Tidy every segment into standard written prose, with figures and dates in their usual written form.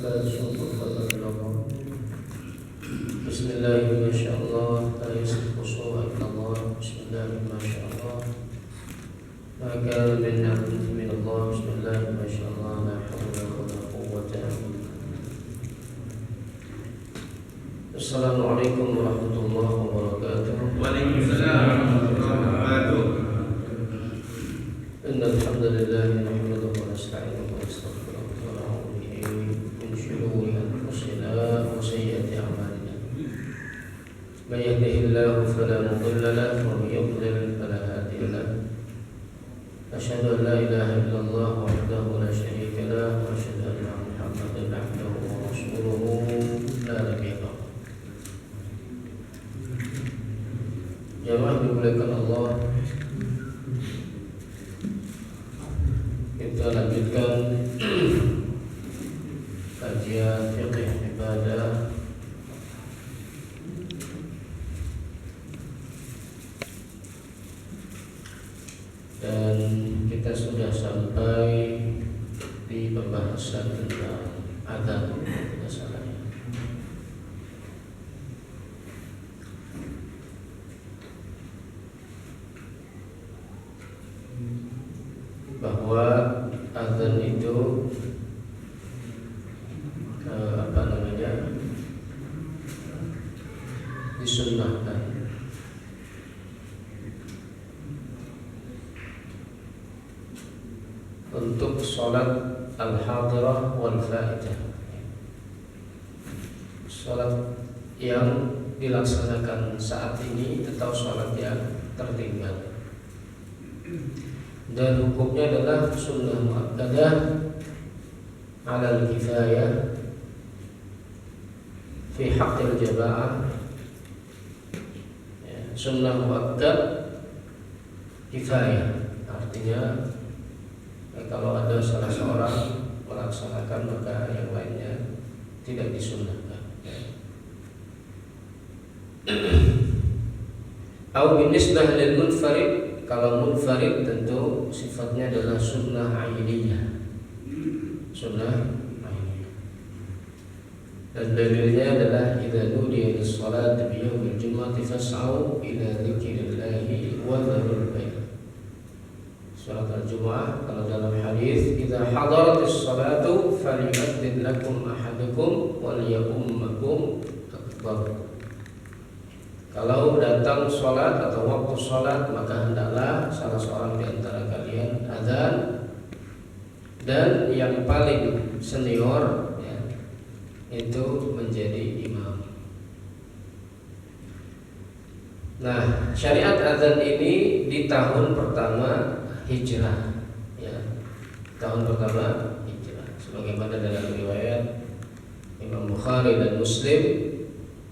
segala syukur kepada Allah. Bismillahirrahmanirrahim. Masyaallah, la yasbiqu illallah. Bismillahirrahmanirrahim. Masyaallah. Ma kana min ni'matin min Allah. Bismillahirrahmanirrahim. Masyaallah, la haula wa la quwwata illa billah. Assalamualaikum warahmatullahi wabarakatuh. Waalaikumsalam warahmatullahi wabarakatuh. Innal hamdalillah nahmaduhu wa nasta'inuhu wa nastaghfiruh wa na'udzu bihi min shururi anfusina wa sayyiati a'malina. Man yahdihillahu fala mudilla lahu wa man yudlil fala hadiya lahu. Asyhadu an la ilaha illallah wahdahu la syarika lahu wa asyhadu anna Muhammadan abduhu wa rasuluhu la nabiyya ba'dahu. Jamaah dimuliakan Allah, kita lanjutkan kajian fiqh ibadah dan kita sudah sampai di pembahasan tentang adzan masalahnya. Bahwa adzan itu disunnahkan untuk sholat al-hadirah wal faidah, sholat yang dilaksanakan saat ini atau sholat yang tertinggal. Dan hukumnya adalah sunnah muakkadah alal kifayah fi haqqil jamaah. Sunnah muakkad kifayah artinya kalau ada salah seorang melaksanakan maka yang lainnya tidak disunnahkan. Au binisbah lil munfarid, kalau munfarid tentu sifatnya adalah sunnah ainiyah, sunnah ainiyah. Dan dalilnya adalah idza nudiya lis-shalat bi yaumil jumu'ati fas'au ila dzikrillahi wa dzarul bait. Surat Al-Jumu'ah, kalau dalam hadis idza hadaratis salatu falyu'adzin lakum ahadukum wal ya'ummakum akbar. Kalau datang sholat atau waktu sholat maka hendaklah salah seorang di antara kalian azan, dan yang paling senior ya, itu menjadi imam. Nah, syariat azan ini di tahun pertama hijrah, ya, tahun pertama hijrah, sebagaimana dalam riwayat Imam Bukhari dan Muslim.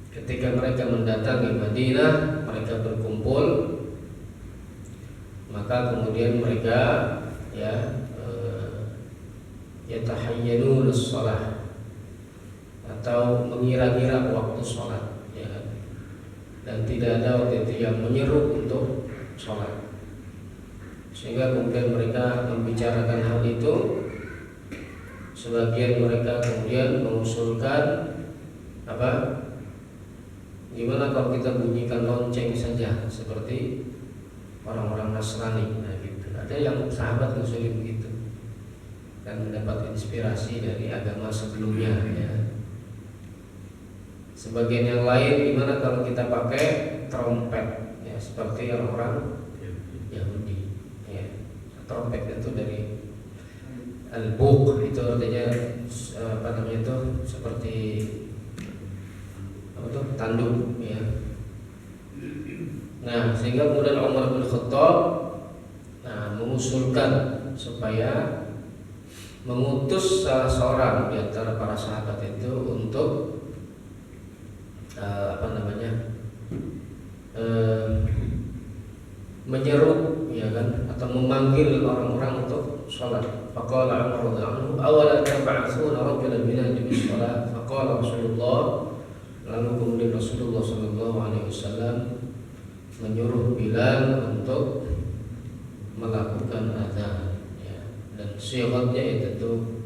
Ketika mereka mendatangi Madinah, mereka berkumpul, maka kemudian mereka yatahayyanun shalah atau mengira-ngira waktu sholat, ya, dan tidak ada waktu itu yang menyeru untuk sholat, sehingga kemudian mereka membicarakan hal itu. Sebagian mereka kemudian mengusulkan gimana kalau kita bunyikan lonceng saja seperti orang-orang Nasrani, nah gitu. Ada yang sahabat ngusulin begitu dan mendapat inspirasi dari agama sebelumnya, ya. Sebagian yang lain gimana kalau kita pakai trompet, ya, seperti orang-orang Yahudi, ya. Trompet itu dari al-buq, itu artinya itu seperti tanduk, ya. Nah, sehingga kemudian Umar bin Khattab mengusulkan supaya mengutus salah seorang di antara para sahabat itu untuk menyeru, ya kan, atau memanggil orang-orang untuk sholat. Faqala Umar radhiyallahu anhu, awala tab'atsuna rajulan min al-jami'i sholat. Faqala Rasulullah, lalu kemudian Rasulullah SAW menyuruh Bilal untuk melakukan adzan, ya. Dan syiratnya itu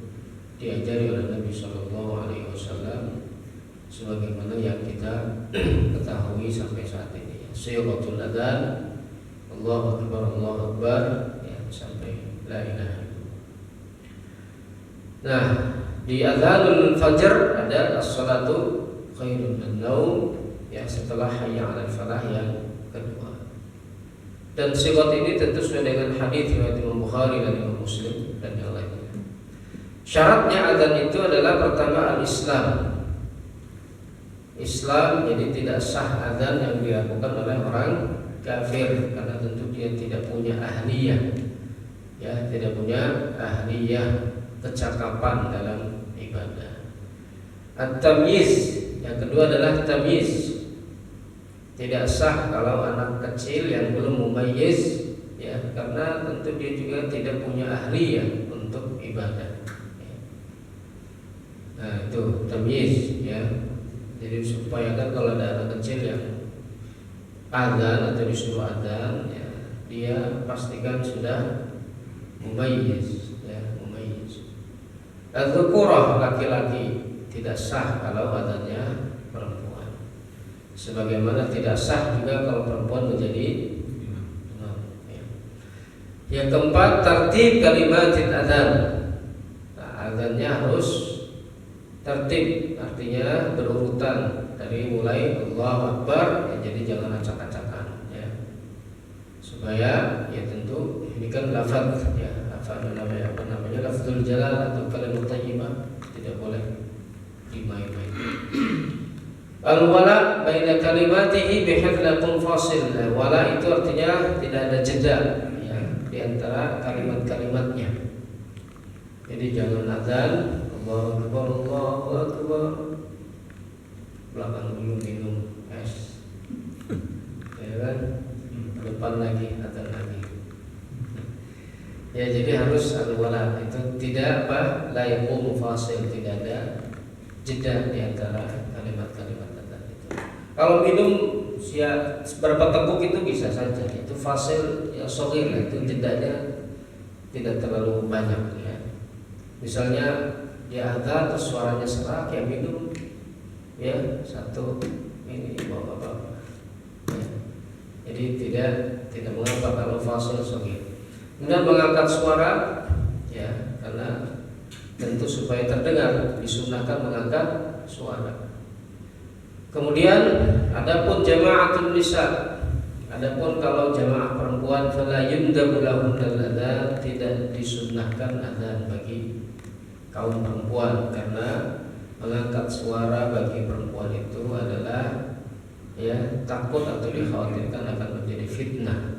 diajari oleh Nabi Shallallahu Alaihi Wasallam sebagaimana yang kita ketahui sampai saat ini. Siratul adzan, Allahu Akbar, ya, sampai la ilaha illallah. Nah, di adzanul fajr ada as-salatu khairun min naum, ya, setelah hayya 'alal falah yang kedua. Dan sigat ini tentu sesuai dengan hadis riwayat Imam Bukhari dan Imam Muslim dan yang lainnya. Syaratnya adzan itu adalah pertama al-Islam. Islam, jadi tidak sah adzan yang dilakukan oleh orang kafir karena tentu dia tidak punya ahliyah, ya, tidak punya ahliyah kecakapan dalam ibadah. At-tamyiz, yang kedua adalah tamyiz. Tidak sah kalau anak kecil yang belum mumayyiz, ya, karena tentu dia juga tidak punya ahliyah untuk ibadah. Nah, itu tamyiz, ya. Jadi supaya kan kalau ada anak kecil yang adzan atau disuruh adzan, ya, dia pastikan sudah mumayyiz, ya, mumayyiz. Az-dzukurah, laki-laki, tidak sah kalau adzannya perempuan. Sebagaimana tidak sah juga kalau perempuan menjadi imam, ya. Yang keempat, tertib kalimatin adzan. Nah, adzannya harus tertib, artinya berurutan dari mulai Allahu Akbar, ya, jadi jangan acak-acakan, ya, supaya, ya, tentu ini kan lafaz, ya, apa namanya lafzul jalal atau kalimat thayyibah, tidak boleh dimain-main. Al-wala baina kalimatihi bihadlatin fasil. Wala itu artinya tidak ada jeda, ya, di antara kalimat-kalimatnya. Jadi jangan adzan Allahu Akbar, Allahu Akbar, belakang dulu minum es, ya kan, depan lagi, adzan lagi. Ya, jadi harus al-wala itu tidak apa, la yaqumu fasil, tidak ada jeda di antara kalimat-kalimat adzan itu. Kalau minum ya seberapa teguk itu bisa saja, itu fasil yang shaghir, itu jedanya tidak terlalu banyak, ya. Misalnya dia adzan terus suaranya serak, ya minum, ya, satu ini bapak-bapak, ya. Jadi tidak mengapa kalau fasil shaghir. Kemudian mengangkat suara, ya, karena tentu supaya terdengar disunahkan mengangkat suara. Kemudian adapun jama'atul nisa, adapun kalau jamaah perempuan, fala yundabu lahunnal adzan, tidak disunahkan adzan bagi kaum perempuan karena mengangkat suara bagi perempuan itu adalah, ya, takut atau dikhawatirkan akan menjadi fitnah.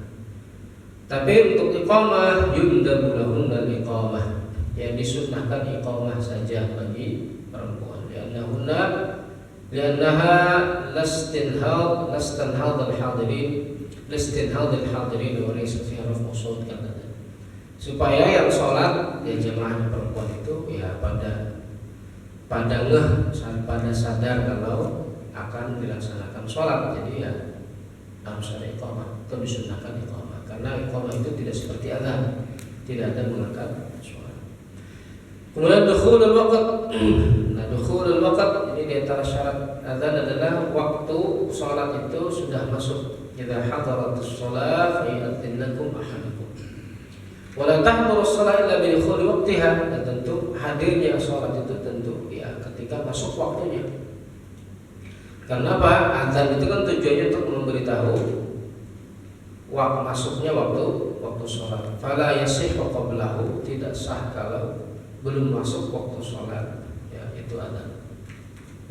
Tapi untuk iqamah yundabu lahunnal iqamah, yang disunahkan iqamah saja bagi perempuan. Liannaha lastinhad al-hadirin wa laysa fiha raf'u shaut, katanya. Supaya yang sholat, ya, jamaah perempuan itu, ya, pada sadar kalau akan dilaksanakan sholat. Jadi, ya, harus ada iqamah atau disunahkan iqamah, karena iqamah itu tidak seperti adzan, tidak ada mengangkat suara. Kemudian dukhulul waqt. Nah, dukhulul waqt ini di antara syarat adzan adalah waktu salat itu sudah masuk. Idza hadaratus shalah fa ya'tinnakum ahadukum. Wa la tahdurus shalah illa bi dukhuli waqtiha. Dan tentu hadirnya salat itu tentu, ya, ketika masuk waktunya. Karena apa? Adzan itu kan tujuannya untuk memberitahu masuknya waktu salat. Fala yasihhu qablahu, tidak sah kalau belum masuk waktu sholat, ya, itu adzan.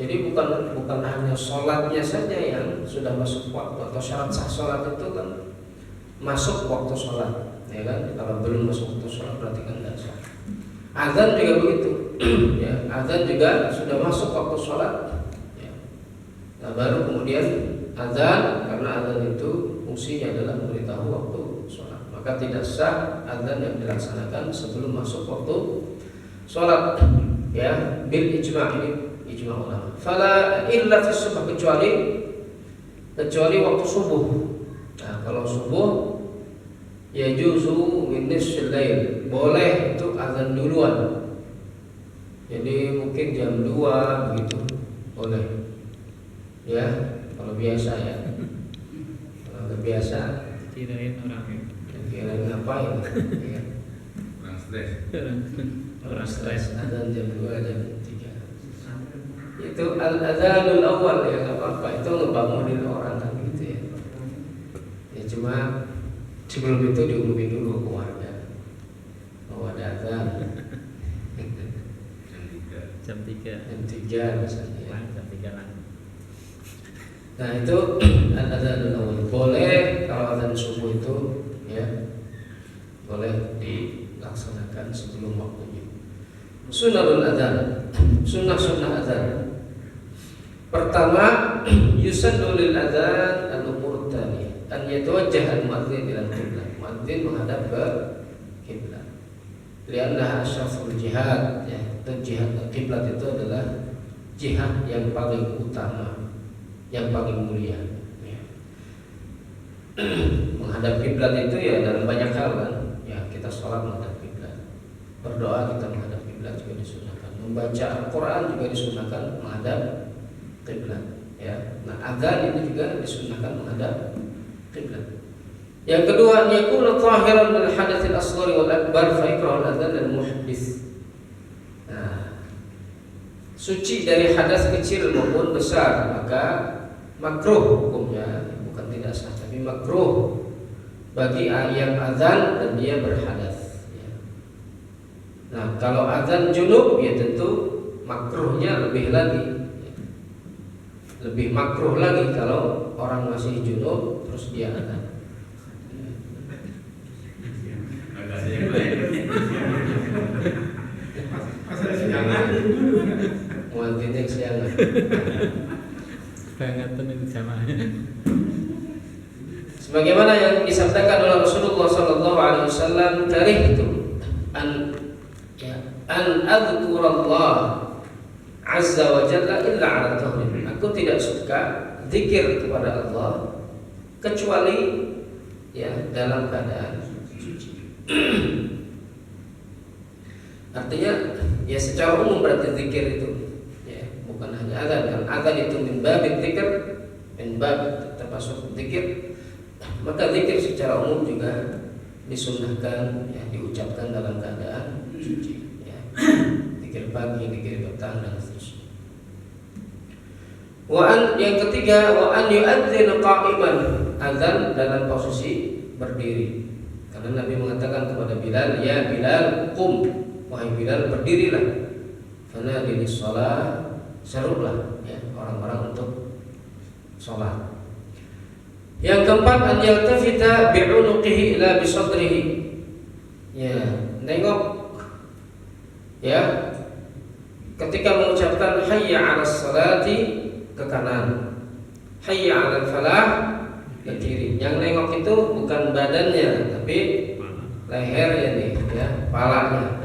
Jadi bukan hanya sholatnya saja yang sudah masuk waktu, atau syarat sah sholat itu kan masuk waktu sholat, ya kan. Kalau belum masuk waktu sholat berarti kan tidak sah. Adzan juga begitu, ya, adzan juga sudah masuk waktu sholat, ya. Nah, baru kemudian adzan, karena adzan itu fungsinya adalah memberitahu waktu sholat, maka tidak sah adzan yang dilaksanakan sebelum masuk waktu sholat, ya, bil ijma', ini ijma' ulama. Fala illa fi subuh, kecuali waktu subuh. Nah, kalau subuh, ya, juzu min nisfil lail, boleh itu azan duluan, Jadi mungkin jam 2 begitu boleh. Ya, kalau biasa ya. Kalau nggak biasa Kirain orang kira ngapain? Ya. Kurang stres. orang stres. Adzan jam 2 jam 3. Itu al-adzanul awal ya, nggak apa-apa. Itu ngebangunin orang kan gitu ya. Ya cuma sebelum itu diumumin dulu ke warga bahwa ada adzan. Jam 3 Jam 3 misalnya ya. Jam 3 lah. Nah itu al-adzanul awal. Boleh kalau adzan subuh itu ya boleh dilaksanakan sebelum waktunya. Sunnahul adzan, sunnah adzan. Pertama, yusannu lil adzan al-umur tsaniyah an yatawajjah al-muadzin ila al-qiblah. Muadzin menghadap ke kiblat. Lianna asyraful jihad ya. Dan jihad kiblat itu adalah jihad yang paling utama, yang paling mulia. Ya. Menghadap kiblat itu ya dalam banyak hal kan. Ya kita sholat menghadap kiblat, berdoa kita menghadap kiblat juga disunahkan, membaca Al-Quran juga disunahkan menghadap kiblat. Ya, nah adzan itu juga disunahkan menghadap kiblat. Yang kedua, yakunu tahiran min hadatsil asghar wal akbar fa ikra'ul adzan lil muhdits. Nah, suci dari hadas kecil maupun besar, maka makruh hukumnya, bukan tidak sah tapi makruh bagi yang azan dan dia berhadas ya. Nah kalau azan junub ya tentu makruhnya lebih lagi ya. Lebih makruh lagi kalau orang masih junub terus dia azan. Agak ada yang lain. Pasal siangan. Muadzinnya siangan. Bangetan itu jamaahnya. Sebagaimana yang disabdakan oleh Rasulullah sallallahu alaihi wasallam, karihtu an adzkurallah azza wa jalla illa ala tahrim. Aku tidak suka zikir kepada Allah kecuali ya dalam keadaan suci. Artinya ya secara umum berarti zikir itu ya bukan hanya azan. Kan azan itu min babit zikr, min bab termasuk zikir. Maka zikir secara umum juga disunnahkan ya diucapkan dalam keadaan suci ya. Zikir pagi, zikir petang dan seterusnya. Yang ketiga, wa an yu'adzin qa'iman, azan dalam posisi berdiri. Karena Nabi mengatakan kepada Bilal, ya Bilal qum, wahai Bilal berdirilah. Karena di shalah serulah ya orang-orang untuk sholat. Yang keempat, an yaltafita bi'unuqihi ila bisadrihi. Ya, nengok ya ketika mengucapkan hayya 'alas salati ke kanan, hayya 'alal falah ke kiri. Yang nengok itu bukan badannya tapi lehernya nih ya, palanya.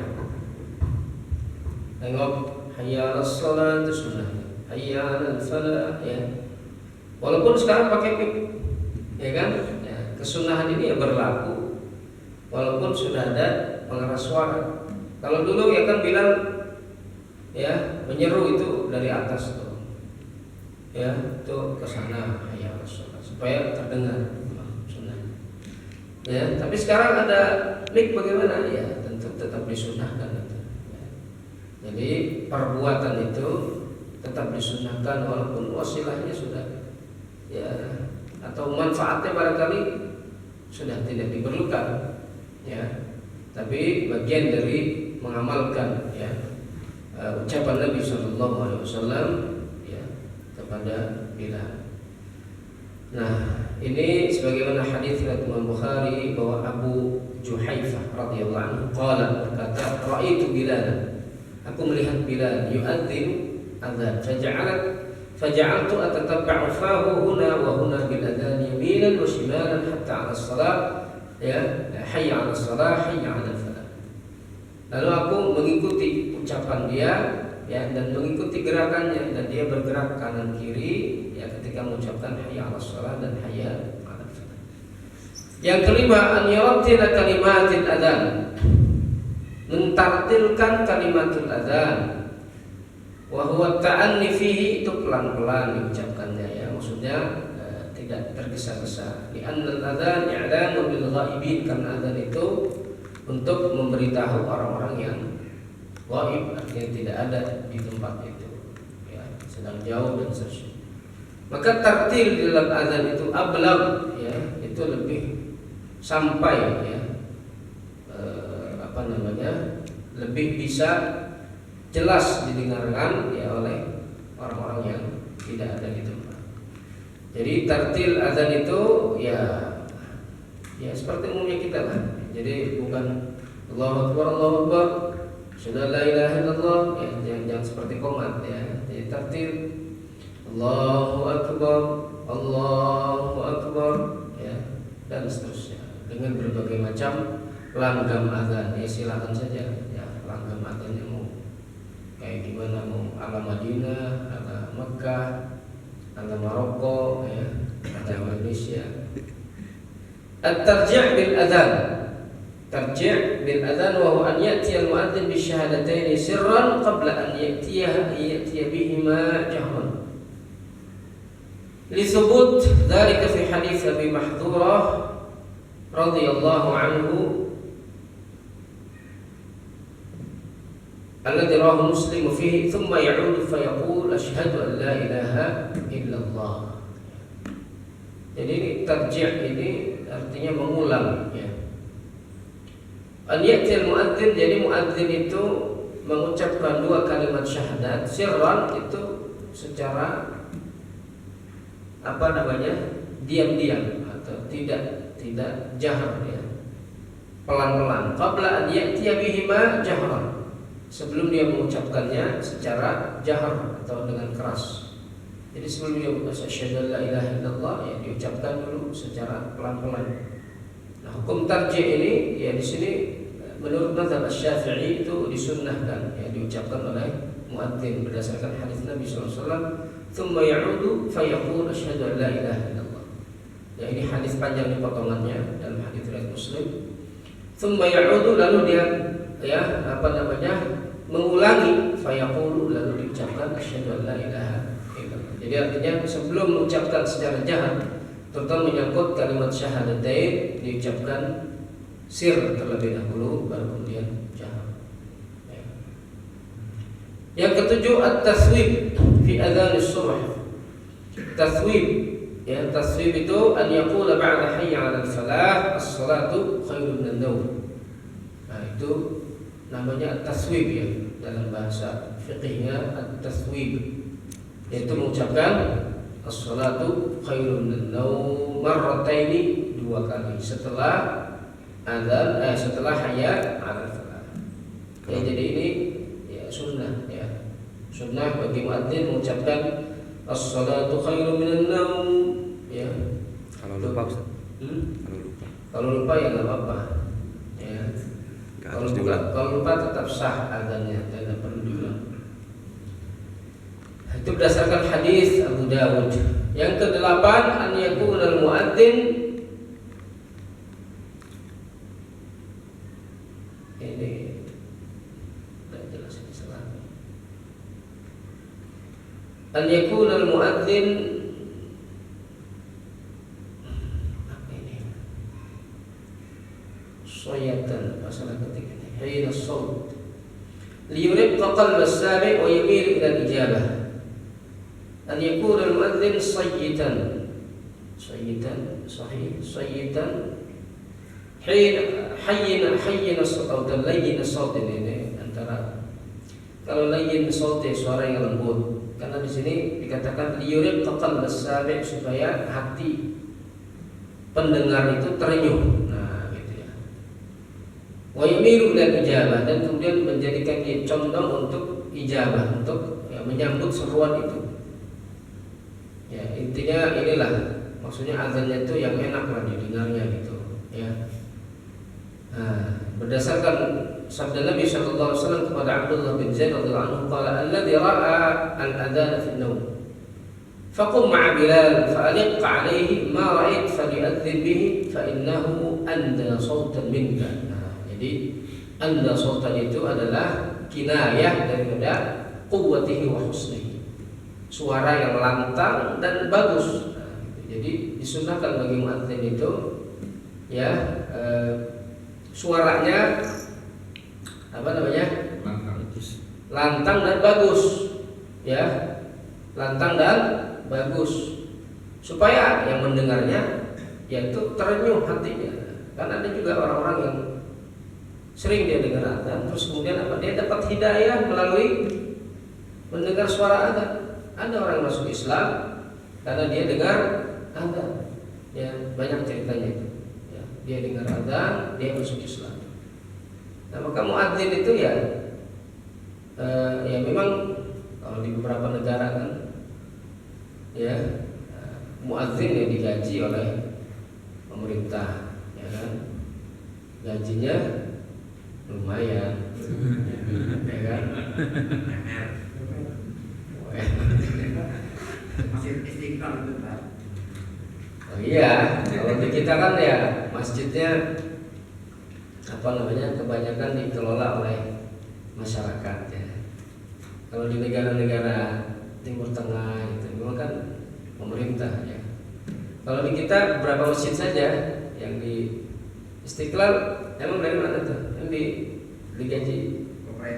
Nengok hayya 'alas salat itu sunnah. Hayya 'alal falah ya. Walaupun sekarang pakai mic ya kan, ya, kesunahan ini ya berlaku walaupun sudah ada pengeras suara. Kalau dulu ya kan bilang ya menyeru itu dari atas tuh, ya itu ke sana ya supaya terdengar sunnah. Ya, tapi sekarang ada mic bagaimana ya tentu tetap disunahkan itu. Ya. Jadi perbuatan itu tetap disunahkan walaupun wasilahnya sudah ya atau manfaatnya barangkali sudah tidak diperlukan ya, tapi bagian dari mengamalkan ya ucapan Nabi sallallahu alaihi wasallam ya kepada Bilal. Nah, ini sebagaimana hadis riwayat Imam Bukhari bahwa Abu Juhaifah radhiyallahu anhu qala, berkata, ra'aitu Bilal, aku melihat Bilal yu'adzin adzan فجعلت أتتبع فاه هنا وهنا بالأذان يمينا وشمالا حتى على الصلاة ya حي على الصلاة حي على الفلاح. Lalu aku mengikuti ucapan dia ya dan mengikuti gerakannya, dan dia bergerak kanan kiri ya ketika mengucapkan hayya 'alas shalah dan hayya 'alal falah. Yang kelima, an yurattil kalimatil adzan, mentartilkan kalimatul adzan Wa huwa ta'anni fihi, itu pelan-pelan diucapkannya ya, maksudnya tidak tergesa-gesa. Li annal adzan i'lamu bil ghaibin, karena adzan itu untuk memberitahu orang-orang yang ghaib, artinya tidak ada di tempat itu ya, sedang jauh dan seterusnya. Maka tartil di dalam adzan itu ablagh ya, itu lebih sampai ya, lebih bisa jelas didengarkan ya oleh orang-orang yang tidak ada di tempat. Jadi tartil adzan itu ya seperti umumnya kita lah. Jadi bukan Allahu Akbar, sudah la ilaha illallah ya, jangan seperti qomat ya. Jadi tartil Allahu Akbar ya, dan seterusnya dengan berbagai macam langgam adzan. Ya silakan saja ya, langgam adzannya mau kayak gimana, mau ala Madinah, ala Mekah, ala Maroko ya, ala Indonesia. At-tarji' bil adzan. Tarji' bil adzan wa huwa an ya'ti al-mu'adzin bi syahadatayn sirran qabla an ya'tiya bihima jahran. Li thubut dzalika fi hadits Abi Mahdhurah radhiyallahu anhu alladhi rawahu Muslim fihi thumma ya'udu fa yaqul asyhadu an la ilaha illallah. Jadi ini tarji' ini artinya mengulang ya. An ya'ti al-mu'adzin, jadi muadzin itu mengucapkan dua kalimat syahadat sirran, itu secara diam-diam atau tidak jahar ya, pelan-pelan. Qabla an ya'tiya bihima jahran, sebelum dia mengucapkannya secara jahar atau dengan keras. Jadi sebelum dia mengucapkan asyhadu la ilaha illallah ya diucapkan dulu secara pelan-pelan. Nah, hukum tarji' ini ya di sini menurut mazhab Asy-Syafi'i itu disunnahkan ya diucapkan oleh muadzin berdasarkan hadis Nabi sallallahu alaihi wasallam, "Tsumma ya'udu fa yaqul asyhadu an la ilaha illallah." Ya ini hadis panjang di potongannya dalam hadis riwayat Muslim. "Tsumma ya'udu", lalu dia mengulangi, fa yaqulu, lalu diucapkan asyhadu an la ilaha illallah. Jadi artinya sebelum mengucapkan secara jahat, terutama menyangkut kalimat syahadatain, diucapkan sir terlebih dahulu baru kemudian jahar. Ya. Yang ketujuh at-taswib fi adzan as-subh. Taswib ya, taswib itu an yaqula ba'da hayya 'alal falah as-salatu khairun minan nawm. Nah, itu namanya at-taswib ya dalam bahasa fiqihnya, at-taswib yaitu mengucapkan as-salatu khairun minan nawm marrataini, dua kali setelah adzan setelah hayya 'alal falah. Ya, jadi ini ya sunnah ya. Sunnah bagi muadzin mengucapkan as-salatu khairun minan naum ya. Kalau lupa Ustaz. Kalau lupa ya enggak apa-apa. Ya. Kalau lupa tetap sah adzannya, tidak perlu diulang. Itu berdasarkan hadis Abu Dawud. Yang kedelapan, an yakuna al-muadzin, ini tidak jelas ini salah. An yakuna al-muadzin, apa ini? Soyatan, masalah ketiga ini. Hina as-sawt liyuribqa qalb as-sami' wa yamil ila al-ijabah. An yakuna al-muadzin sayyitan sahih sayyitan hayyin as-sawt dan layyin as-sawt. Ini antara, kalau layyin as-sawt suara yang lembut, karena di sini dikatakan liyurib qalb as-sami', supaya hati pendengar itu terenyuh. Nah, gitu ya. Wa yamilu ila ijabah, dan kemudian menjadikan dia condong untuk ijabah, untuk ya, menyambut seruan itu. Ya, intinya inilah maksudnya azannya itu yang enak lah didengarnya gitu ya. Nah, berdasarkan sabda Nabi sallallahu alaihi wasallam kepada Abdullah bin Zaid radhiyallahu anhu, qala alladhi ra'a al-adhan fi an-nawm faqum ma'a Bilal fa'aliq 'alayhi ma ra'ait falyu'adhdhin bihi fa innahu anda sawtan minka. Nah, jadi anda sawtan itu adalah kinayah daripada quwwatihi wa husnihi. Suara yang lantang dan bagus. Nah, jadi disunahkan bagi muadzin itu ya suaranya apa namanya? Lantang dan bagus. Ya. Lantang dan bagus. Supaya yang mendengarnya yaitu terenyuh hatinya. Karena ada juga orang-orang yang sering dia dengar adzan, terus kemudian apa? Dia dapat hidayah melalui mendengar suara adzan. Ada orang masuk Islam karena dia dengar adzan. Ya, banyak ceritanya itu. Ya, dia dengar adzan, dia masuk Islam. Nah, maka muadzin itu ya memang kalau di beberapa negara kan ya muadzin yang digaji oleh pemerintah, ya kan? Gajinya lumayan, ya kan? Masih Istiqlal itu Pak. Oh iya, kalau di kita kan ya masjidnya apa namanya kebanyakan dikelola oleh masyarakat ya. Kalau di negara-negara Timur Tengah itu memang kan pemerintah ya. Kalau di kita berapa masjid saja yang di Istiqlal emang dari mana tuh? Yang digaji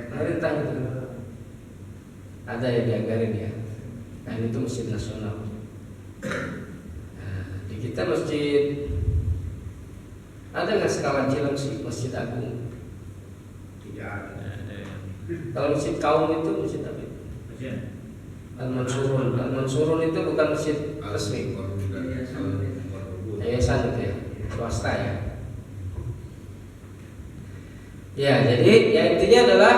pemerintah itu. Ada yang dianggarin ya. Nah, itu masjid nasional. Nah, di kita masjid ada nggak skala Cilengsi masjid agung? Tidak ada. Kalau masjid kaum itu masjid apa? Al-Mansurun itu bukan masjid resmi. Yayasan itu ya, swasta ya. Ya, jadi ya intinya adalah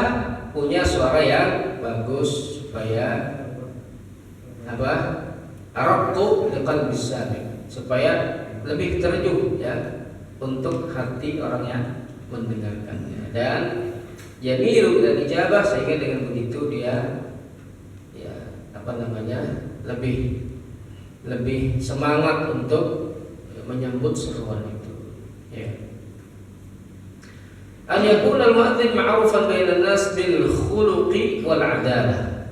punya suara yang bagus supaya apa? Araqtu liqalbi sami, supaya lebih terjun ya untuk hati orang yang mendengarkannya, dan yamilu dan ijabah, sehingga dengan begitu dia ya apa namanya lebih semangat untuk menyambut seruan itu ya. An yakuna al-mu'adzin ma'rufan bainan nas bil khuluqi wal 'adalah.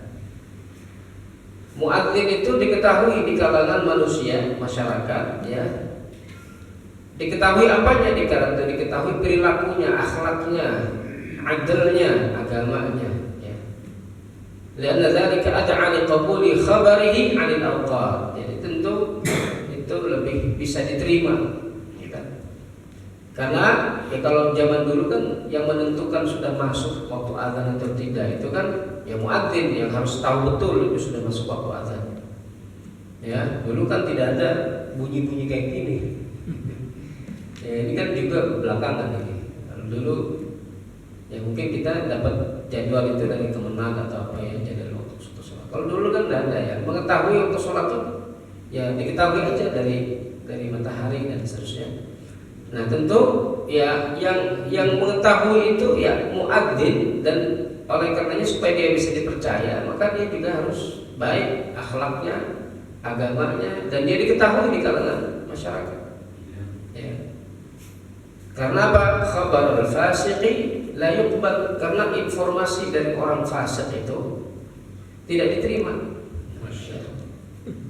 Muadzin itu diketahui di kalangan manusia, masyarakat ya. Diketahui apanya? Diketahui perilakunya, akhlaknya, adilnya, agamanya ya. Lianna dzalika ad'a li qabuli khabarihi 'anil awqat. Jadi tentu itu lebih bisa diterima ya kan? Karena ya kalau zaman dulu kan yang menentukan sudah masuk waktu azan atau tidak itu kan ya muadzin yang harus tahu betul itu sudah masuk waktu azan. Ya, dulu kan tidak ada bunyi-bunyi kayak gini. Ya, ini kan juga belakangan ini. Kalau dulu ya mungkin kita dapat jadwal itu dari Kemenang atau apa ya, jadwal waktu sholat. Kalau dulu kan tidak ada ya, mengetahui waktu sholat itu ya diketahui aja dari matahari dan seterusnya. Nah tentu ya yang mengetahui itu ya muadzin, dan oleh karenanya supaya dia bisa dipercaya maka dia juga harus baik akhlaknya, agamanya, dan dia diketahui di kalangan masyarakat. Ya. Karena apa? Khabar al-fasiqi la yuqbal, karena informasi dari orang fasik itu tidak diterima.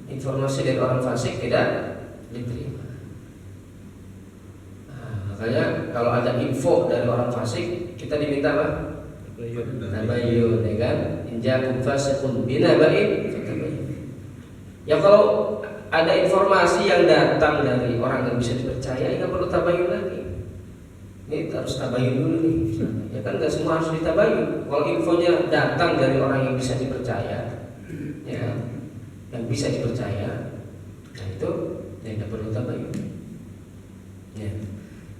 Informasi dari orang fasik tidak diterima. Nah, makanya kalau ada info dari orang fasik kita diminta apa? Tabayyun, ya kan? In ja'akum fasiqun binaba'in fatabayyun. Ya kalau ada informasi yang datang dari orang yang bisa dipercaya, ya nggak perlu tabayyun lagi. Ini harus tabayyun dulu nih. Ya kan nggak semua harus ditabayyun. Kalau infonya datang dari orang yang bisa dipercaya, ya, yang bisa dipercaya, nah itu yang tidak perlu tabayyun. Ya.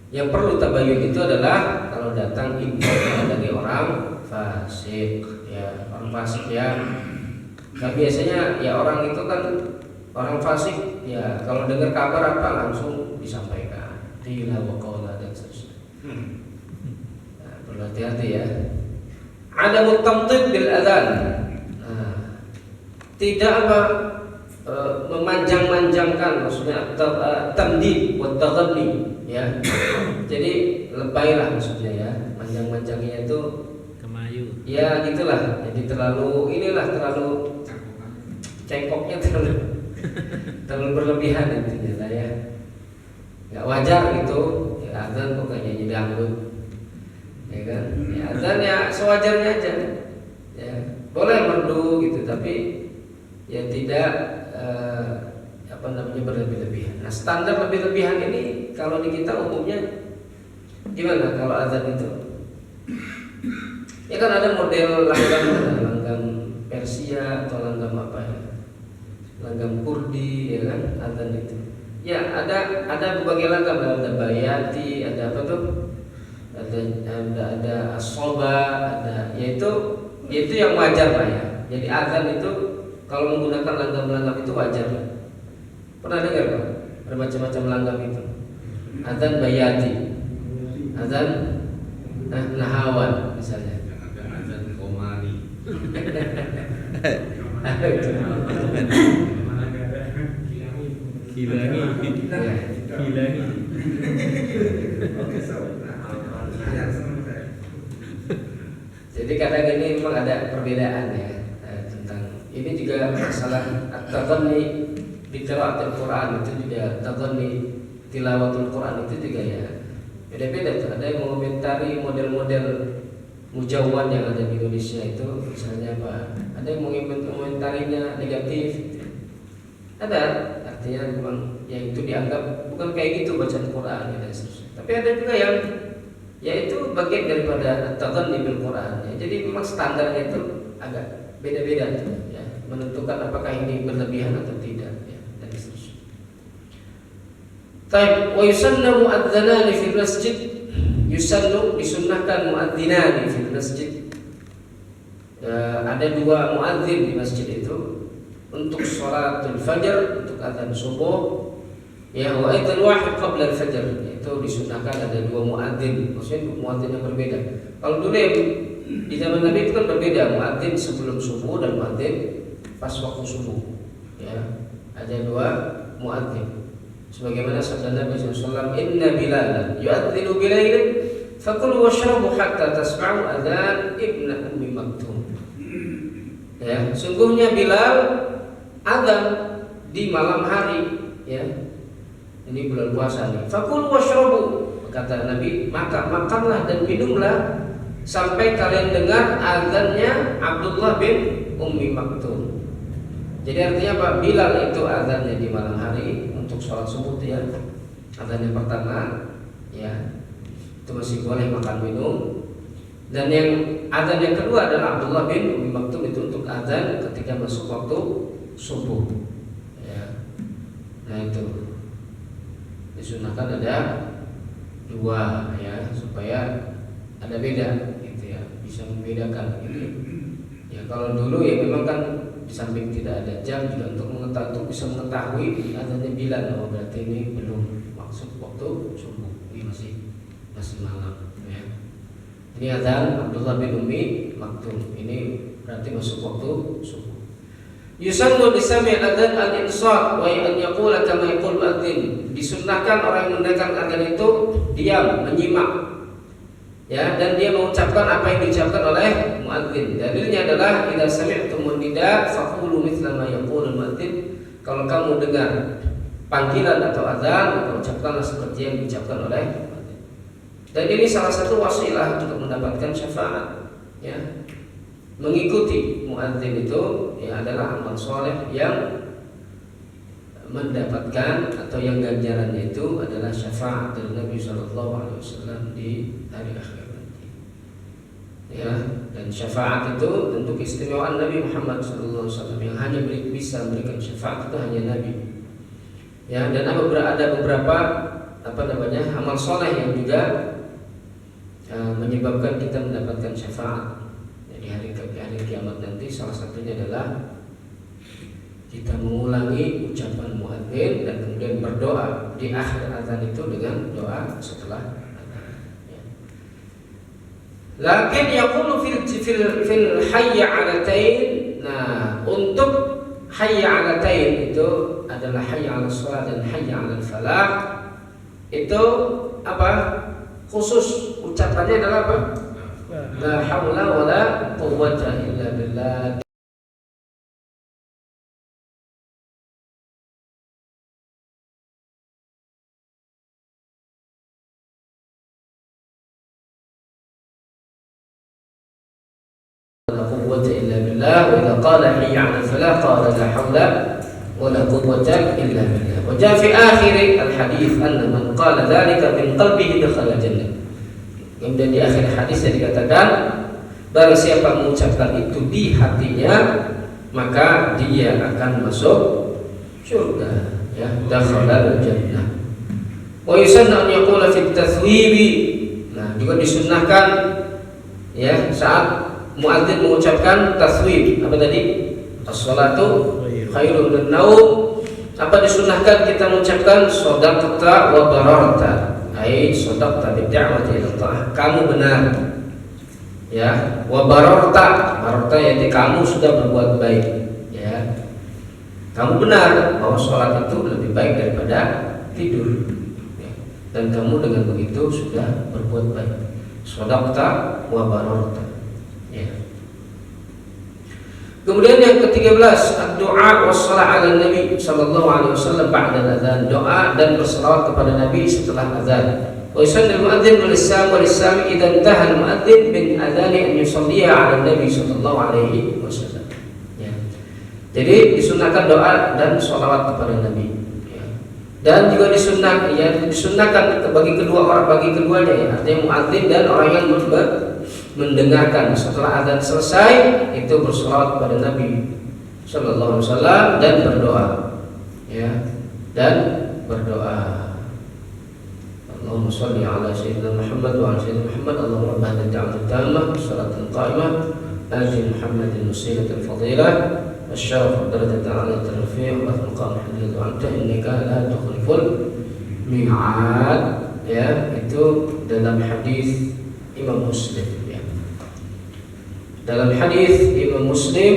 Yang perlu tabayyun itu adalah kalau datang info dari orang fasik, ya orang fasik yang nah biasanya ya orang itu kan orang fasik ya kalau dengar kabar apa langsung disampaikan qila wa qala dan seterusnya. Nah, perlu hati-hati ya. Ada mutamtid bil adzan. Nah, tidak apa memanjang-manjangkan, maksudnya tamdid wa taghanni ya. Jadi lebaylah maksudnya ya. Manjang-manjangnya itu Kemayu. ya gitulah. Jadi terlalu cengkoknya terlalu berlebihan intinya lah ya. Nggak wajar gitu. Ya azan kok kayak nyanyi dangdut, ya kan? Ya azan ya sewajarnya aja. Ya boleh merdu gitu, tapi ya tidak berlebih-lebihan. Nah standar lebih-lebihan ini kalau di kita umumnya gimana kalau azan itu? Ya kan ada model langgam Persia atau langgam apa ya? Langgam Kurdi ya kan azan itu. Ya ada berbagai langgam, ada bayati, ada apa tuh? Ada asoba, ada yaitu yang wajar lah ya. Jadi azan itu kalau menggunakan langgam-langgam itu wajar. Pernah dengar Pak? Ada macam-macam langgam itu. Azan bayati, azan nahawan misalnya. Ada azan komari. Hilangi. Jadi kadang ini memang ada perbedaan ya tentang ini juga masalah at-taghanni bi qiraatil Quran itu juga taghanni tilawatul Quran itu juga ya beda-beda tuh. Ada yang mengomentari model-model mujawwan yang ada di Indonesia itu misalnya apa? Ada yang mengomentarinya negatif gitu. Ada artinya memang yang itu dianggap bukan kayak gitu bacaan Quran ya, dan seterusnya. Tapi ada juga yang yaitu bagian daripada taghanni bil Quran ya. Jadi memang standarnya itu agak beda-beda tuh, ya, menentukan apakah ini berlebihan atau tidak ya, dan seterusnya. Taib wa yusannu mu'adzanani fil masjid. Yusannu disunnahkan mu'adzinani fil masjid. Ada dua muadzin di masjid itu untuk sholatul fajr, untuk azan subuh. Ya, wa aidan wahid qabla al-fajr, itu disunahkan ada dua muadzin, maksudnya muadzin yang berbeda. Kalau dulu di zaman Nabi itu kan berbeda, muadzin sebelum subuh dan muadzin pas waktu subuh. Ya, ada dua muadzin. Sebagaimana sabda Nabi SAW, Inna Bilalan yu'adzinu bilailin fakulu washrabu hatta tasma'u adzan ibna ummi maktum. Ya, sungguhnya Bilal azan di malam hari, ya. Ini bulan puasa nih. Fakulu washrabu, kata Nabi, maka makanlah dan minumlah sampai kalian dengar azannya Abdullah bin Ummi Maktum. Jadi artinya apa? Bilal itu azannya di malam hari untuk sholat subuh ya. Azan yang pertama, ya, itu masih boleh makan minum. Dan yang azan yang kedua adalah Abdullah bin Ummi Maktum, itu untuk azan ketika masuk waktu subuh. Ya. Nah itu disunahkan ada dua ya supaya ada beda gitu ya, bisa membedakan gitu. Ya kalau dulu ya memang kan di samping tidak ada jam juga untuk bisa mengetahui adanya Bilal, oh berarti ini belum masuk waktu subuh, ini masih malam ya. Ini azan Abdullah bin Ummi Maktum, ini berarti masuk waktu subuh. Yusannu bisami adzan al-insat wa an yaqula kama yaqul muadzin. Disunnahkan orang yang mendengarkan adzan itu diam, menyimak. Ya, dan dia mengucapkan apa yang diucapkan oleh muadzin. Dalilnya adalah idza sami'tumun nida faqulu mithla ma yaqulu muadzin. Kalau kamu dengar panggilan atau adzan, maka ucapkanlah seperti yang diucapkan oleh muadzin. Dan ini salah satu wasilah untuk mendapatkan syafaat, ya. Mengikuti muadzin itu ya adalah amal soleh yang mendapatkan atau yang ganjarannya itu adalah syafaat dari Nabi SAW di hari akhir nanti. Ya, dan syafaat itu tentu keistimewaan Nabi Muhammad SAW yang hanya bisa memberikan syafaat itu hanya Nabi. Ya, dan ada beberapa amal soleh yang juga menyebabkan kita mendapatkan syafaat. Hari kiamat nanti salah satunya adalah kita mengulangi ucapan muadzin dan kemudian berdoa di akhir azan itu dengan doa setelah azan. Ya. Lakin yaqulu fil hayya 'alatain. Nah, untuk hayya 'alatain itu adalah hayya 'alas shalah dan hayya 'alal falah. Itu apa? Khusus ucapannya adalah apa? La haula wala quwwata illa billah. La quwwata illa billah. Wa idza qala hayya 'ala al-falah qala la haula wala quwwata illa billah. Wa jaa fi akhir al-hadits anna man qala dzalika min qalbihi dakhala jannah. Kemudian di akhir hadisnya dikatakan, barang siapa mengucapkan itu di hatinya, maka dia akan masuk surga, ya, dakhala jannah. Wa yusanna an yaqula fi tathwibi. Nah, juga disunnahkan ya saat muadzin mengucapkan taswib, apa tadi? As-salatu khairun min naum. Apa disunnahkan kita mengucapkan shadaqta wa bararta. Ai shadaqta bi da'wati ila Allah. Kamu benar. Ya, wa bararta. Bararta yaitu kamu sudah berbuat baik, ya. Kamu benar bahwa sholat itu lebih baik daripada tidur. Ya. Dan kamu dengan begitu sudah berbuat baik. Shadaqta wa bararta. Ya. Kemudian yang ke-13, doa wassalah ala Nabi sallallahu alaihi wasallam ba'da adzan, doa dan berselawat kepada Nabi setelah azan. Wa yusalli al-muadzin wal sami idza intaha al-muadzin min adzani an yusalliya ala Nabi sallallahu alaihi wasallam. Ya. Jadi disunahkan doa dan selawat kepada Nabi. Ya. Dan juga disunahkan bagi kedua orang, bagi keduanya, ya, artinya muadzin dan orang yang mendengarkan setelah azan selesai itu berselawat kepada Nabi sallallahu alaihi wasallam dan berdoa, ya, dan berdoa. Allahumma shalli ala sayyidina Muhammad wa ala sayyidina Muhammad. Allahumma rabbana ta'ala tammah salatan qa'imah ati Muhammadin wasilatul fadilah wasyaraf darajat ala tarfi' wa maqam hadith wa anta innaka la tukhliful mi'ad. Ya, itu dalam hadis Imam Muslim. Dalam hadis Imam Muslim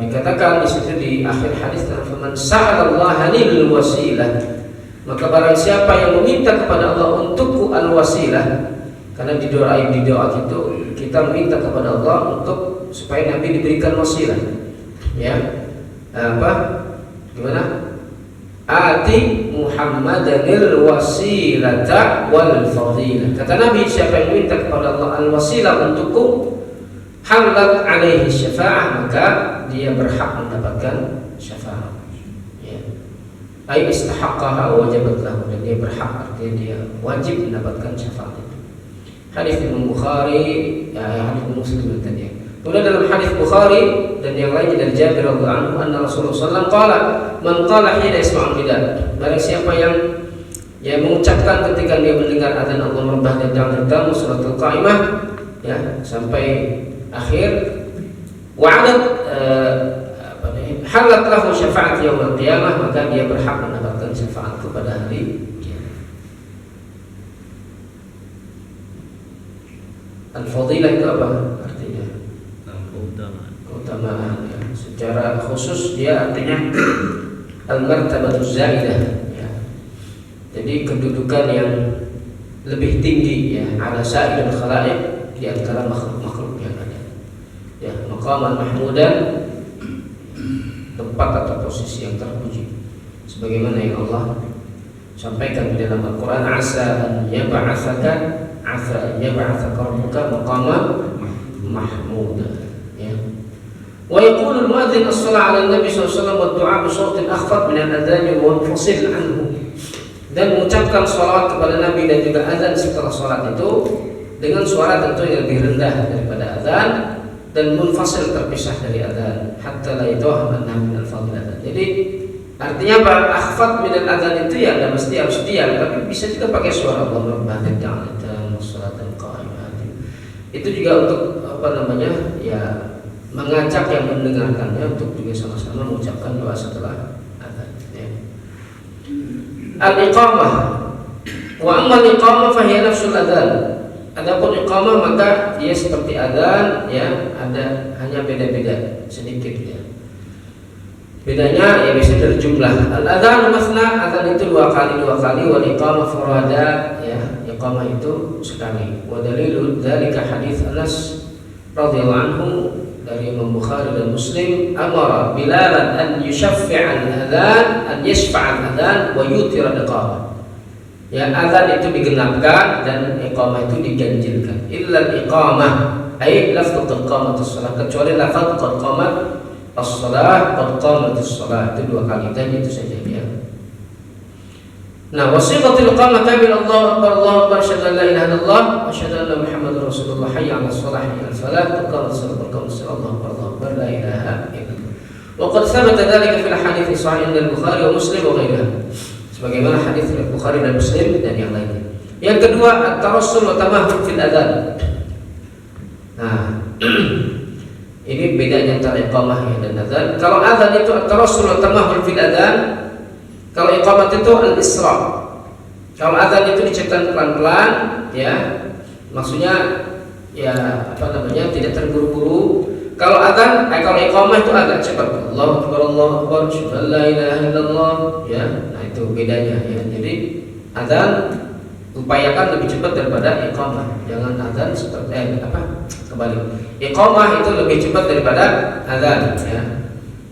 dikatakan di situ di akhir hadis, "Faman sa'alallaha lil wasilah." Maka barang siapa yang meminta kepada Allah untukku al-wasilah, karena di doa itu kita meminta kepada Allah untuk supaya Nabi diberikan wasilah. Ya. Apa? Gimana? Ati Muhammadanil wasilata wal fadilah. Kata Nabi, siapa yang minta kepada Allah al-wasilah untukku, halat alaihi syafa'ah, maka dia berhak mendapatkan syafaat. Ya. Ai istahaqqaha wa wajabat lahu, dan dia berhak, artinya dia wajib mendapatkan syafaat itu. Hadis Imam Bukhari, hadis Muslim tadi. Kemudian dalam hadis Bukhari dan yang lainnya dari Jabir radhiyallahu anhu, anna Rasulullah sallallahu alaihi wasallam qala, man qala hina yasma'u bidah. Barang siapa yang mengucapkan ketika dia mendengar azan Allah rabbana ta'ala salatul qa'imah, ya, sampai akhir, wa'adat halat lahu syafa'at yaumil qiyamah, maka dia berhak mendapatkan syafaat pada hari kiamat. Al-fadilah itu apa artinya? Keutamaan, ya. Secara khusus dia artinya al-martabatuz zaidah, ya. Jadi kedudukan yang lebih tinggi, ya, ala sa'iril khalaiq, di antara makhluk-makhluk yang ada. Ya, maqaman mahmudan, tempat atau posisi yang terpuji. Sebagaimana yang Allah sampaikan di dalam Al-Qur'an, asa an yab'atsaka rabbuka maqaman mahmuda. Wa yaqulu al-muadzin as-shalah 'ala an-nabi sallallahu alaihi wasallam wa du'a bi shawtin akhfat min al-adhan wa munfasil anhu. Dan mengucapkan shalawat kepada Nabi dan juga azan setelah salat itu dengan suara tentu yang lebih rendah daripada azan dan munfasil, terpisah dari azan, hatta la yatawaham annahu min al-fadilah. Jadi artinya apa? Akhfat min al-adhan itu ya enggak mesti harus diam, tapi bisa juga pakai suara Allah rabbana ta'ala salatan qa'imah. Itu juga untuk apa namanya? Ya, mengajak yang mendengarkannya untuk juga sama-sama mengucapkan doa setelah azan, ya. Al-iqamah, wa amma al-iqamah fa hiya nafsul adzan. Adapun iqamah maka dia seperti adzan, ya, ada hanya beda-beda sedikit, ya. Bedanya ya bisa dari jumlah. Al-adzan masna, adzan itu dua kali, wal iqamah furada, ya. iqamah itu sekali. Wa dalilu dzalika hadits Anas radhiyallahu anhu dari Imam Bukhari dan Muslim, amara Bilalan an yushaffi'a al-adhan, an yashfa'a al-adhan wa yutira al-iqamah. Ya, azan itu digenapkan dan iqamah itu diganjilkan. Illa al-iqamah, ay lafdhu qad qamatus shalah, kecuali lafaz qad qamat as-shalah, qad qamatus shalah, itu 2 kali dan itu saja ya. Nah, wasiqatul iqamah kamil Allahu akbar, asyhadu an la ilaha illallah wa asyhadu anna Muhammadar rasulullah, hayya 'alas shalah, hayya 'alal falah, qad shalat, qad shalat, Allahu akbar, la ilaha illallah. Wa qad thabata dzalika fil hadits sahih al-Bukhari wa Muslim wa ghairiha. Sebagaimana hadis Bukhari dan Muslim dan yang lainnya. Yang kedua, at-tarassul wa tamahhul fil adzan. Nah, ini bedanya antara iqamah dan adzan. Kalau adzan itu at-tarassul wa tamahhul fil adzan, kalau iqamah itu al-isra. Kalau adzan itu diucapkan pelan-pelan, ya, maksudnya ya tidak terburu-buru. Kalau adzan, kalau iqamah itu agak cepat. Allahu akbar, Allahu akbar, la ilaha illallah, ya. Nah, itu bedanya ya. Jadi adzan upayakan lebih cepat daripada iqamah. Jangan adzan seperti kebalik. Iqamah itu lebih cepat daripada adzan ya.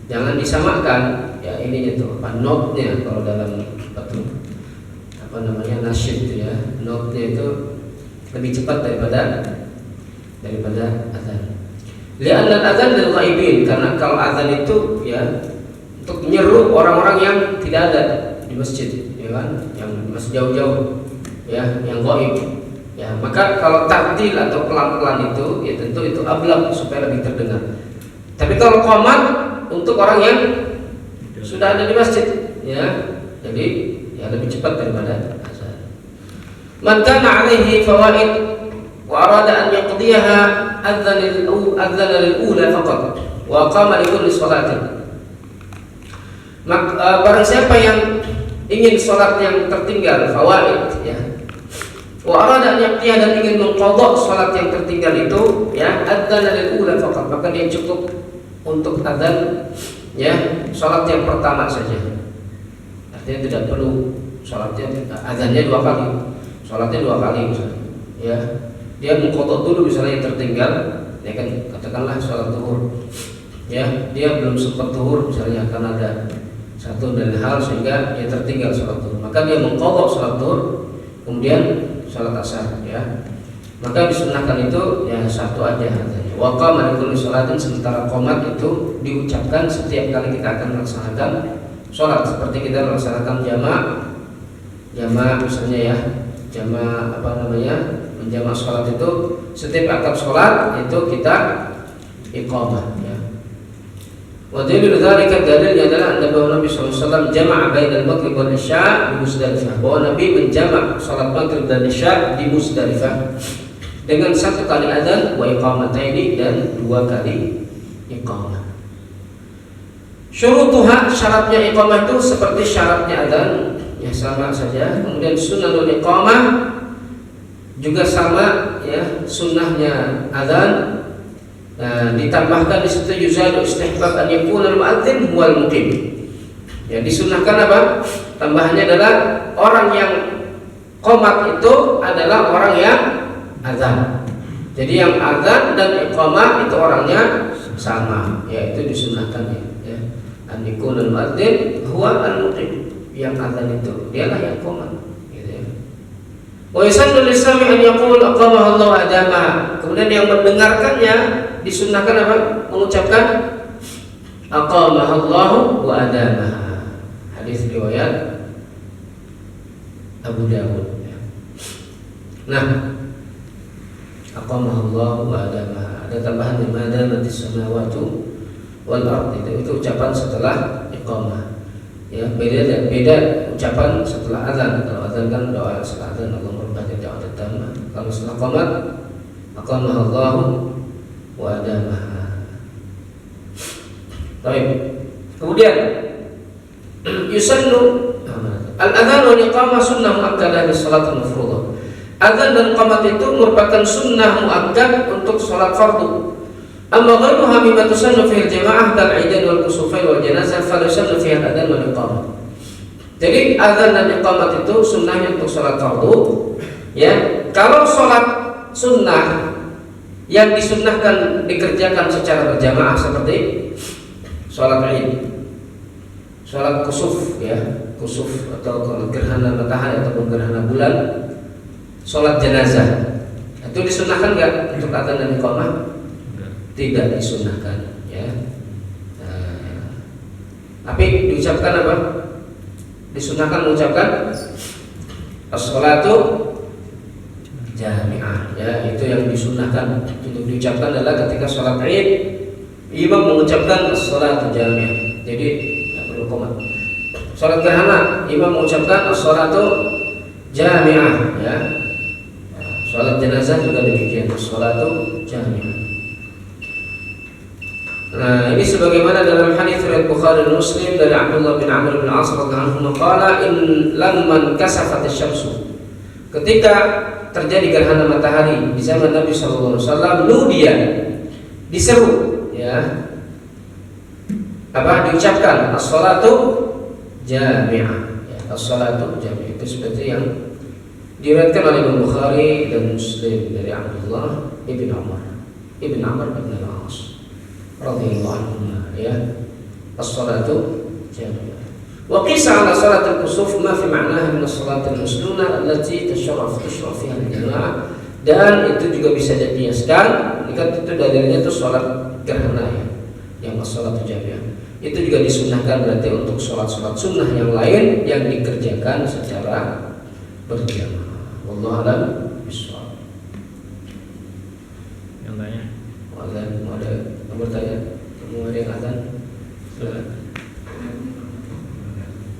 Jangan disamakan ya, ininya tuh note-nya kalau dalam nasyid itu ya. Note-nya itu lebih cepat daripada adzan. Li'anna al-adzan lil ghaibin, karena kalau adzan itu ya untuk menyeru orang-orang yang tidak ada di masjid, ya kan, yang masih jauh-jauh, ya, yang ghaib. Ya, maka kalau tartil atau pelan-pelan itu, ya tentu itu ablaq supaya lebih terdengar. Tapi kalau qamat untuk orang yang sudah ada di masjid, ya, jadi ya lebih cepat daripada azan. Man kana alaihi fawaid wa arada an yaqdiyaha adzana lil-ula faqat wa qama li kulli shalatin. Barang siapa yang ingin salat yang tertinggal, fawaid ya, wa arada an yaqdiyaha, dan ingin mengqadha salat yang tertinggal itu ya, adzana lil-ula faqat, maka dia cukup untuk adzan ya salat yang pertama saja. Artinya tidak perlu salatnya adzannya 2 kali, salatnya 2 kali misalnya ya. Dia mengqadha dulu misalnya yang tertinggal, ya kan, katakanlah salat zuhur. Ya, dia belum sempat zuhur misalnya karena ada satu dan hal sehingga dia tertinggal salat zuhur. Maka dia mengqadha salat zuhur, kemudian salat asar ya. Maka disunahkan itu ya satu aja artinya. Wa qama li kulli shalatin, sementara qomat itu diucapkan setiap kali kita akan melaksanakan salat, seperti kita melaksanakan jamaah misalnya ya. Jamaah menjamak sholat itu setiap akad sholat itu kita iqamah ya. Wa dalil dzalika, dalilnya adalah Nabi sallallahu alaihi wasallam jama'a bainal maghrib wal isya di Muzdalifah. Bahwa Nabi menjamak sholat maghrib dan isya di Muzdalifah dengan 1 kali adzan wa iqamataini, dan 2 kali iqamah. Syurutuha, syaratnya iqamah itu seperti syaratnya adzan ya, sama saja. Kemudian sunnahul iqamah juga sama ya, sunnahnya adzan. Nah, ditambahkan di situ yuzadu istihbab an yakuna al-muadzin huwal muqim. Ya, disunnahkan apa? Tambahannya adalah orang yang qomat itu adalah orang yang adzan. Jadi yang adzan dan iqamah itu orangnya sama, ya itu disunnahkan ya. An yakuna al-muadzin huwa al-muqim. Yang adzan itu dialah yang qomat gitu ya. Wa yusannu lis-sami' an yaqul aqamaha Allah adamaha. Kemudian yang mendengarkannya disunnahkan apa? Mengucapkan aqamaha Allah wa adamaha. Hadis riwayat Abu Dawud ya. Nah, aqamaha Allah wa adamaha, ada tambahan lima damatis samawati wal ard, itu ucapan setelah iqamah. Ya, beda ucapan setelah azan. Kalau azan kan doa setelah azan, Allahumma rabbana ja'al tamma. Kalau setelah qamat, aqamaha Allah wa adamaha. Baik. Kemudian yusannu al-adzan wal iqamah sunnah muakkadah li salatil mafruḍah. Azan dan qamat itu merupakan sunnah muakkad untuk salat fardu. Amma ghairuha mimma tusannu fihi al-jama'ah kal 'idain wal kusufain wal janazah fa yusannu fihi al-adzan wal iqamah. Jadi azan dan iqamat itu sunnahnya untuk salat fardu Ya, kalau sholat sunnah yang disunnahkan dikerjakan secara berjamaah seperti sholat Id, sholat kusuf, ya, kusuf atau gerhana matahari atau gerhana bulan, sholat jenazah, itu disunnahkan nggak untuk adzan dan iqamah? Tidak disunnahkan, ya. Tapi diucapkan apa? Disunnahkan mengucapkan as-sholatu jami'ah, ya, itu yang disunnahkan untuk diucapkan adalah ketika sholat Id, imam mengucapkan as-sholatu jami'ah. Jadi tidak perlu komat. Sholat gerhana, imam mengucapkan as-sholatu jami'ah, ya. Sholat jenazah juga demikian, as-sholatu jami'ah. Nah, ini sebagaimana dalam hadis riwayat Bukhari dan Muslim dari Abdullah bin Amr bin As radhiyallahu anhu qala in lamman kasafat asy-syamsu, ketika terjadi gerhana matahari di zaman Nabi sallallahu alaihi wasallam, nudiya, diseru, ya, apa, diucapkan as-shalatu jami'ah, ya, as-shalatu jami'ah. Itu seperti yang diriwayatkan oleh Imam Bukhari dan Muslim dari Abdullah ibn Amr bin Al-As radhiyallahu anhu, ya, as-shalatu jami'ah. Wa qisa ala salatil kusuf ma fi ma'naha min as-salatil musnunah allati tashraf fiha al-jamaah, dan itu juga bisa dikiaskan jika itu dalilnya itu salat gerhana, ya, yang as-shalatu jami'ah. Itu juga disunnahkan berarti untuk salat-salat sunnah yang lain yang dikerjakan secara berjamaah. Wallahu a'lam bishawab. Yang tanya. Mau ada yang bertanya? Mau ada yang azan? Silakan.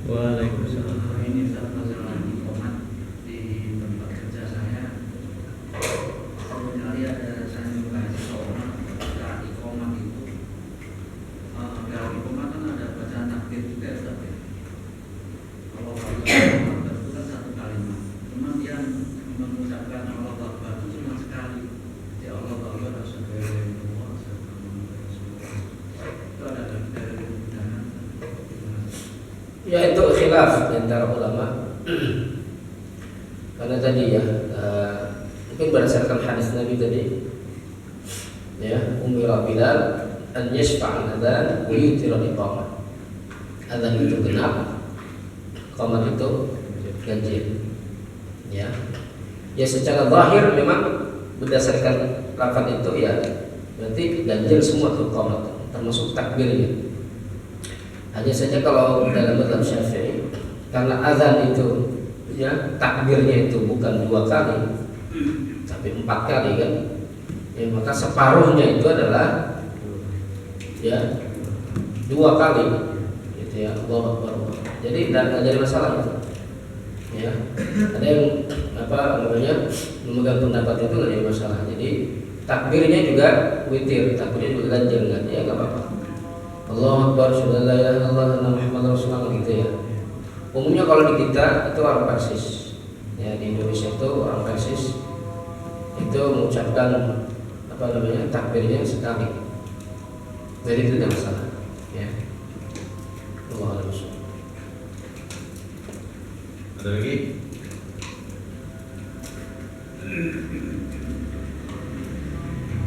Waalaikumsalam. Ini saat masalah iqamah di tempat kerja saya, setiap hari ada saya mengaji seorang saat iqamah itu, dalam iqamah kan ada bacaan takbir juga, tapi kalau iqamah itu kan satu kalimat, cuma dia mengucapkan Allah Akbar itu cuma sekali, ya Allah Akbar Rasulullah. Itu ada dari undangan. Ya, itu khilaf di antara ulama. Karena tadi, ya, mungkin berdasarkan hadis Nabi tadi, ya, umira Bilal an yashfa'al adzan wa yutira iqamah. Adzan itu genap, iqamah itu ganjil. Ya. Ya, secara zahir memang berdasarkan lafaz itu, ya, berarti ganjil semua tuh iqamah, termasuk takbirnya. Hanya saja kalau dalam mazhab Syafi'i, karena azan itu, ya, takbirnya itu bukan 2 kali tapi 4 kali, kan, ya, maka separuhnya itu adalah, ya, 2 kali, gitu, ya, Allahu Akbar. Jadi tidak jadi masalah itu, ya. Ada yang apa namanya memegang pendapat itu nggak jadi masalah. Jadi takbirnya juga witir, takbirnya juga ganjil, kan, ya, nggak apa-apa. Allahu Akbar, syahadu la ilaha illallah anna Muhammadar Rasulullah, gitu, ya. Umumnya kalau di kita itu orang Persis, ya, di Indonesia itu orang Persis itu mengucapkan apa namanya takbirnya sekali, jadi itu tidak masalah, ya. Allahu a'lam. Ada lagi?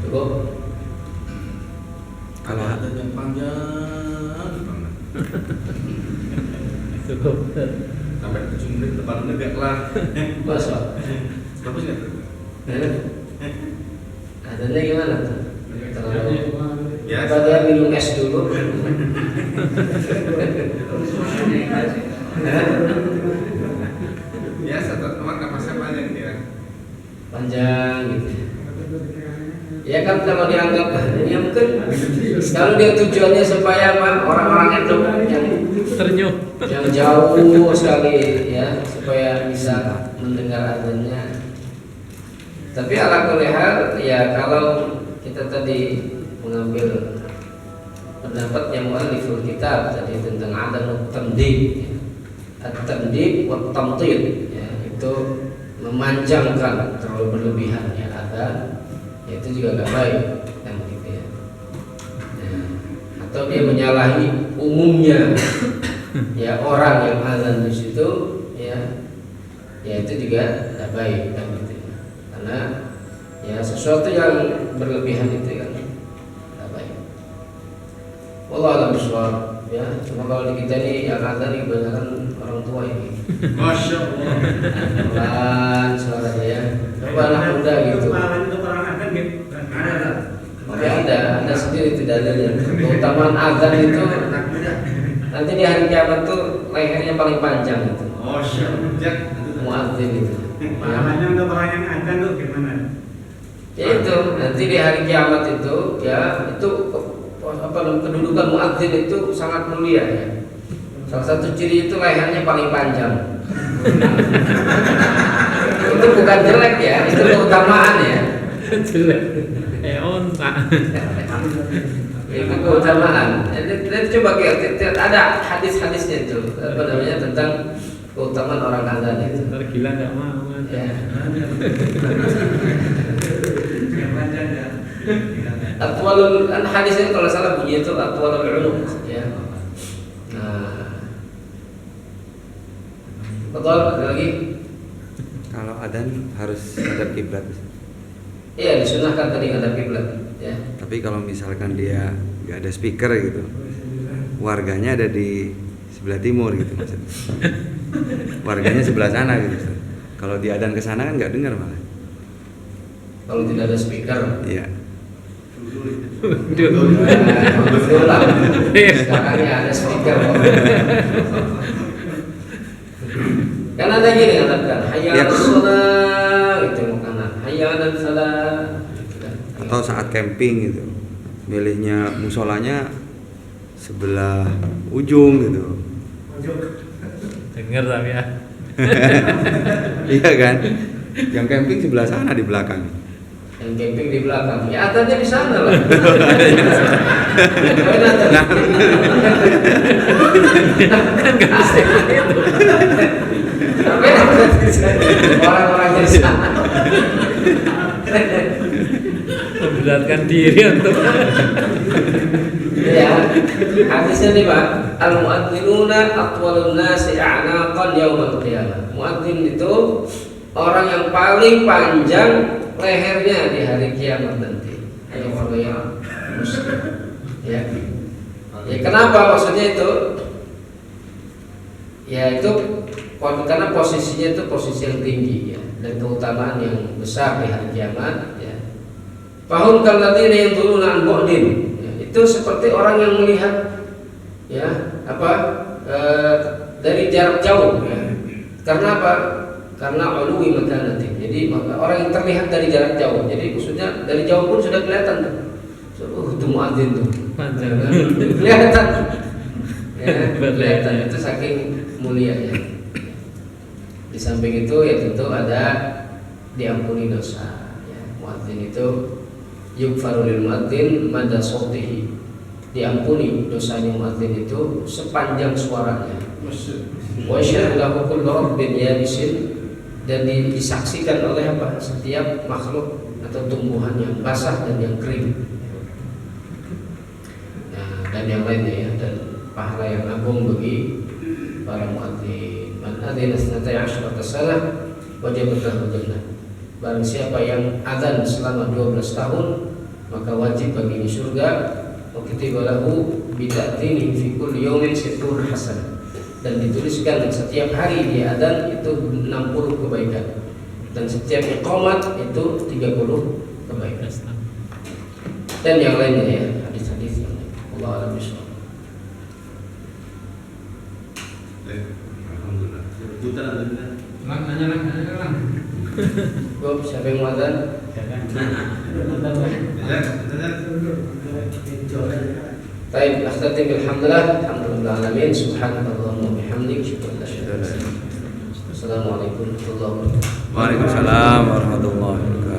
Cukup. Kalau ada yang panjang banget, Cukup. sampai 7 menit, 8 menit gak kelar. Masa? Bagus nggak? Adanya gimana tuh? Terlalu Ya, apa, dia minum es dulu? ya, satu teman kapasnya panjang ya. Panjang, gitu. Ya kan, kalau dianggap ya mungkin kalau dia tujuannya supaya apa, orang-orang itu Ternyuh. yang jauh sekali, ya, supaya bisa mendengar azannya. Tapi ala kulli hal, ya, kalau kita tadi mengambil pendapatnya mualliful kitab tadi tentang adam tamdid, at-tamdid wa tamtid, ya, itu memanjangkan terlalu berlebihan, ya, azan, ya, itu juga gak baik, kan, gitu, ya. Nah, atau dia menyalahi umumnya, ya, orang yang azan di situ, ya, ya, itu juga gak baik, kan, gitu. Karena ya sesuatu yang berlebihan itu kan tidak baik. Wallahu a'lam bishawab. Ya, cuma kalau di kita ini yang ada nih kebanyakan orang tua ini. Masya Allah. Pelan suaranya ya. Coba anak muda gitu. Oke, ada sendiri tidak ada ya. Keutamaan azan itu nanti di hari kiamat tuh lehernya paling panjang itu. Masya Allah. Muadzin itu. Pahalanya untuk orang yang azan tuh gimana? Ya itu nanti di hari kiamat itu ya itu kedudukan muadzin itu sangat mulia ya. Salah satu ciri itu lehernya paling panjang. Itu bukan jelek ya, itu keutamaan ya. Jelek. Onta. Itu keutamaan. Jadi coba kita ada hadis-hadisnya itu apa namanya tentang keutamaan orang azan itu. Ntar gila nggak mau. Ya. Yang panjang ya. Atwalul kan hadisnya kalau salah bunyi itu atwalul ulum ya. Nah, betul ada lagi. Kalau adzan harus hadap kiblat. Iya disunahkan tadi ngadap kiblat ya. Tapi kalau misalkan dia nggak ada speaker gitu, warganya ada di sebelah timur gitu maksudnya. Warganya sebelah sana gitu. Kalau dia adzan ke sana kan nggak dengar malah. Kalau tidak ada speaker. Iya. Betul lah. Sekarang ya ada speaker. Kan ada gini katakan hayya 'alas shalah itu makanan. Hayya 'alal falah. Atau saat camping gitu, milihnya musolanya sebelah ujung gitu. Dengar tapi ya. Iya kan? Yang camping sebelah sana di belakang. Yang camping di belakang. Ya adanya di sana lah. Kan nggak bisa gitu. Tapi orang-orang di sana. Memberatkan diri untuk. Ya, hadisnya nih Pak, al-mu'adzinuna atwalun nasi a'naqan yaumal qiyamah. Muadzin itu orang yang paling panjang lehernya di hari kiamat nanti. Ayo ya muslim. Ya. Ya kenapa maksudnya itu? Ya itu karena posisinya itu posisi yang tinggi ya dan keutamaan yang besar di hari kiamat ya. Fahum kalladzina yanzuruna an bu'din. Itu seperti orang yang melihat ya dari jarak jauh ya. Karena apa? Karena ulwi makanati. Jadi orang yang terlihat dari jarak jauh. Jadi maksudnya dari jauh pun sudah kelihatan tuh. Itu muadzin tuh. Panjang. Kelihatan. Ya, kelihatan itu saking mulianya. Di samping itu ya tentu ada diampuni dosa. Ya, muadzin itu yughfaru lil muadzin mada sautihi. Diampuni dosanya muadzin itu sepanjang suaranya. Wa syahadu lahu kullu rabbin yabisin, dan disaksikan oleh apa? Setiap makhluk atau tumbuhan yang basah dan yang kering. Nah, dan yang lainnya ya, dan pahala yang agung bagi para muadzin. Man adzina sanata 'asyrata sanah wajabat lahu jannah. Barang siapa yang adzan selama 12 tahun maka wajib baginya surga. Wa kutiba lahu bi ta'dini fi kulli yawmin 60 hasanah. Dan dituliskan setiap hari dia adzan itu 60 kebaikan. Dan setiap iqamat itu 30 kebaikan. Dan yang lainnya ya, hadis-hadis yang Allah a'lam bishawab. Alhamdulillah. Rebutan alhamdulillah. Nanya. Bob, siapa yang mau adzan? Baik, akhtatim bilhamdulillah. Alhamdulillah alamin. Subhanallahumma wa bihamdik, syukur la ilaha illa anta. Assalamualaikum warahmatullahi wabarakatuh. Waalaikumsalam warahmatullahi wabarakatuh.